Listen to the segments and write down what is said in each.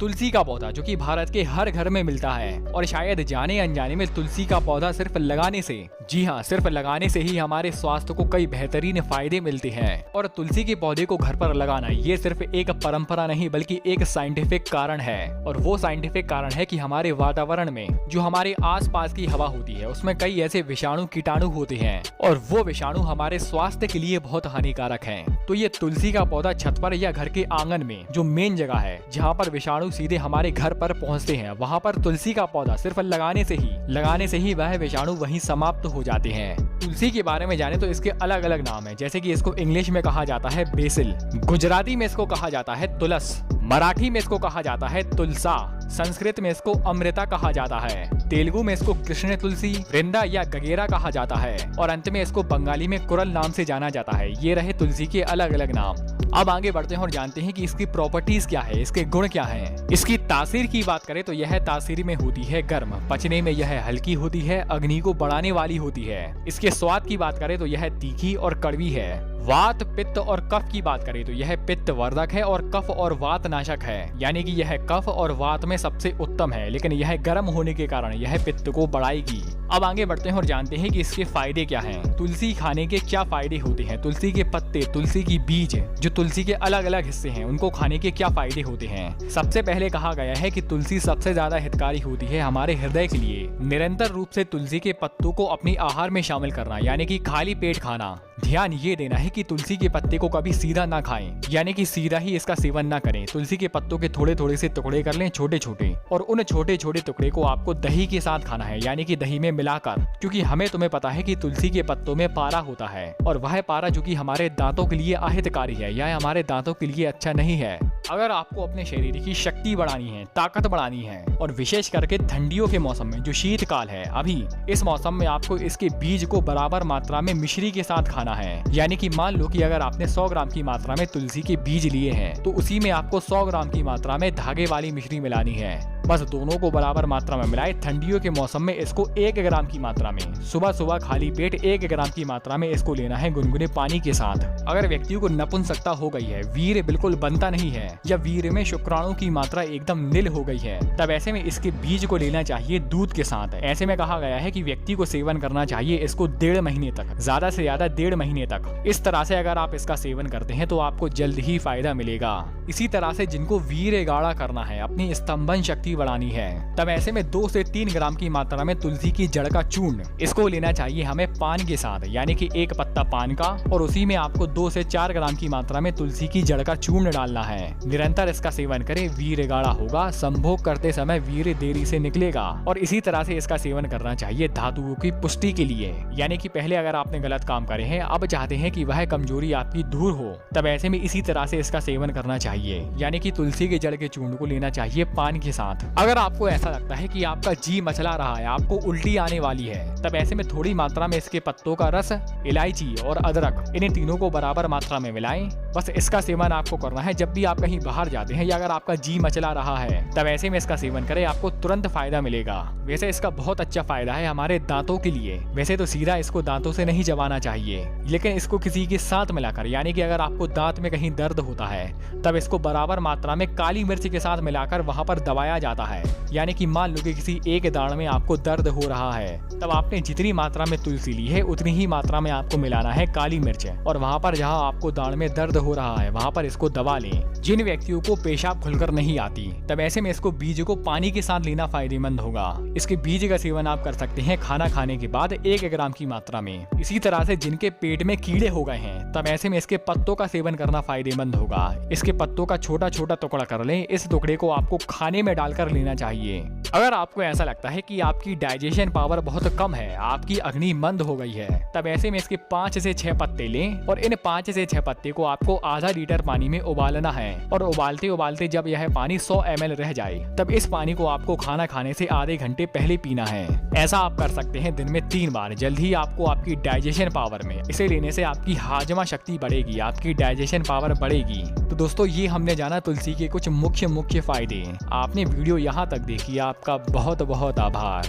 तुलसी का पौधा जो कि भारत के हर घर में मिलता है और शायद जाने अनजाने में तुलसी का पौधा सिर्फ लगाने से, जी हाँ, सिर्फ लगाने से ही हमारे स्वास्थ्य को कई बेहतरीन फायदे मिलते हैं। और तुलसी के पौधे को घर पर लगाना ये सिर्फ एक परंपरा नहीं बल्कि एक साइंटिफिक कारण है। और वो साइंटिफिक कारण है कि हमारे वातावरण में जो हमारे आसपास की हवा होती है उसमें कई ऐसे विषाणु कीटाणु होते हैं और वो विषाणु हमारे स्वास्थ्य के लिए बहुत हानिकारक हैं। तो ये तुलसी का पौधा छत पर या घर के आंगन में जो मेन जगह है जहाँ पर विषाणु सीधे हमारे घर पर पहुँचते हैं, वहाँ पर तुलसी का पौधा सिर्फ लगाने से ही वह विषाणु वहीं समाप्त हो जाते हैं। तुलसी के बारे में जाने तो इसके अलग अलग नाम है, जैसे कि इसको इंग्लिश में कहा जाता है बेसिल, गुजराती में इसको कहा जाता है तुलस, मराठी में इसको कहा जाता है तुलसा, संस्कृत में इसको अमृता कहा जाता है, तेलुगु में इसको कृष्ण तुलसी, वृंदा या गगेरा कहा जाता है और अंत में इसको बंगाली में कुरल नाम से जाना जाता है। ये रहे तुलसी के अलग अलग नाम। अब आगे बढ़ते हैं और जानते हैं कि इसकी प्रॉपर्टीज क्या है, इसके गुण क्या हैं। इसकी तासीर की बात करें तो यह तासीर में होती है गर्म, पचने में यह हल्की होती है, अग्नि को बढ़ाने वाली होती है। इसके स्वाद की बात करें तो यह तीखी और कड़वी है। वात, पित्त और कफ की बात करें तो यह पित्त वर्धक है और कफ और वात नाशक है, यानी कि यह कफ और वात में सबसे उत्तम है, लेकिन यह गर्म होने के कारण यह पित्त को बढ़ाएगी। अब आगे बढ़ते हैं और जानते हैं कि इसके फायदे क्या हैं। तुलसी खाने के क्या फायदे होते हैं, तुलसी के पत्ते, तुलसी की बीज, जो तुलसी के अलग अलग हिस्से हैं उनको खाने के क्या फायदे होते हैं। सबसे पहले कहा गया है कि तुलसी सबसे ज्यादा हितकारी होती है हमारे हृदय के लिए। निरंतर रूप से तुलसी के पत्तों को अपनी आहार में शामिल करना, यानी कि खाली पेट खाना। ध्यान ये देना है कि तुलसी के पत्ते को कभी सीधा ना खाएं, यानी कि सीधा ही इसका सेवन ना करें। तुलसी के पत्तों के थोड़े थोड़े से टुकड़े कर लें, छोटे छोटे, और उन छोटे छोटे टुकड़े को आपको दही के साथ खाना है, यानी कि दही में मिलाकर, क्योंकि तुम्हें पता है कि तुलसी के पत्तों में पारा होता है और वह पारा जो कि हमारे दांतों के लिए अहितकारी है या हमारे दांतों के लिए अच्छा नहीं है। अगर आपको अपने शरीर की शक्ति बढ़ानी है, ताकत बढ़ानी है और विशेष करके ठंडियों के मौसम में जो शीतकाल है अभी, इस मौसम में आपको इसके बीज को बराबर मात्रा में मिश्री के साथ खाना है। यानी कि मान लो कि अगर आपने 100 ग्राम की मात्रा में तुलसी के बीज लिए हैं तो उसी में आपको 100 ग्राम की मात्रा में धागे वाली मिश्री मिलानी है। बस दोनों को बराबर मात्रा में मिलाए। ठंडियों के मौसम में इसको 1 ग्राम की मात्रा में सुबह सुबह खाली पेट 1 ग्राम की मात्रा में इसको लेना है गुनगुने पानी के साथ। अगर व्यक्तियों को नपुंसकता हो गई है, वीर्य बिल्कुल बनता नहीं है या वीर्य में शुक्राणु की मात्रा एकदम नील हो गई है, तब ऐसे में इसके बीज को लेना चाहिए दूध के साथ। ऐसे में कहा गया है कि व्यक्ति को सेवन करना चाहिए इसको 1.5 महीने तक, ज्यादा से ज्यादा 1.5 महीने तक। इस तरह से अगर आप इसका सेवन करते हैं तो आपको जल्द ही फायदा मिलेगा। इसी तरह से जिनको वीर्य गाढ़ा करना है, अपनी स्तंभन शक्ति बढ़ानी है, तब ऐसे में 2 से 3 ग्राम की मात्रा में तुलसी की जड़ का चूर्ण इसको लेना चाहिए हमें पान के साथ, यानी कि 1 पत्ता पान का, और उसी में आपको 2 से 4 ग्राम की मात्रा में तुलसी की जड़ का चूर्ण डालना है। निरंतर इसका सेवन करें, वीर्य गाढ़ा होगा, संभोग करते समय वीर्य देरी से निकलेगा। और इसी तरह से इसका सेवन करना चाहिए धातुओं की पुष्टि के लिए, यानी कि पहले अगर आपने गलत काम करे हैं, अब चाहते हैं कि वह कमजोरी आपकी दूर हो, तब ऐसे में इसी तरह से इसका सेवन करना चाहिए, यानी कि तुलसी के जड़ के चूर्ण को लेना चाहिए पान के साथ। अगर आपको ऐसा लगता है कि आपका जी मचला रहा है, आपको उल्टी आने वाली है, तब ऐसे में थोड़ी मात्रा में इसके पत्तों का रस, इलायची और अदरक, इन्हें तीनों को बराबर मात्रा में मिलाएं। बस इसका सेवन आपको करना है जब भी आप कहीं बाहर जाते हैं या अगर आपका जी मचला रहा है, तब ऐसे में इसका सेवन करें, आपको तुरंत फायदा मिलेगा। वैसे इसका बहुत अच्छा फायदा है हमारे दांतों के लिए। वैसे तो सीधा इसको दांतों से नहीं चबाना चाहिए, लेकिन इसको किसी के साथ मिलाकर, यानी कि अगर आपको दांत में कहीं दर्द होता है तब इसको बराबर मात्रा में काली मिर्च के साथ मिलाकर वहां पर दबाया जाता है। यानी कि मान लो कि किसी एक दांत में आपको दर्द हो रहा है, तब आपने जितनी मात्रा में तुलसी ली है उतनी ही मात्रा में आपको मिलाना है काली मिर्च, और वहां पर जहां आपको दांत में दर्द हो रहा है वहां पर इसको दबा लें। जिन व्यक्तियों को पेशाब खुलकर नहीं आती, तब ऐसे में इसको बीज को पानी के साथ लेना फायदेमंद होगा। इसके बीज का सेवन आप कर सकते हैं खाना खाने के बाद 1 ग्राम की मात्रा में। इसी तरह से जिनके पेट में कीड़े हो गए हैं, तब ऐसे में इसके पत्तों का सेवन करना फायदेमंद होगा। इसके पत्तों का छोटा छोटा टुकड़ा कर लें, इस टुकड़े को आपको खाने में डालकर लेना चाहिए। अगर आपको ऐसा लगता है कि आपकी डाइजेशन पावर बहुत कम है, आपकी अग्नि मंद हो गई है, तब ऐसे में इसके 5 से 6 पत्ते लें और इन 5 से 6 पत्ते को आपको आधा लीटर पानी में उबालना है, और उबालते उबालते जब यह पानी 100 ml रह जाए, तब इस पानी को आपको खाना खाने से आधे घंटे पहले पीना है। ऐसा आप कर सकते हैं दिन में 3 बार। जल्द ही आपको आपकी डाइजेशन पावर में, इसे लेने से आपकी हाजमा शक्ति बढ़ेगी, आपकी डाइजेशन पावर बढ़ेगी। तो दोस्तों, ये हमने जाना तुलसी के कुछ मुख्य फायदे। आपने वीडियो यहाँ तक देखी, आपका बहुत बहुत आभार,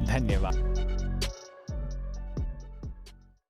धन्यवाद।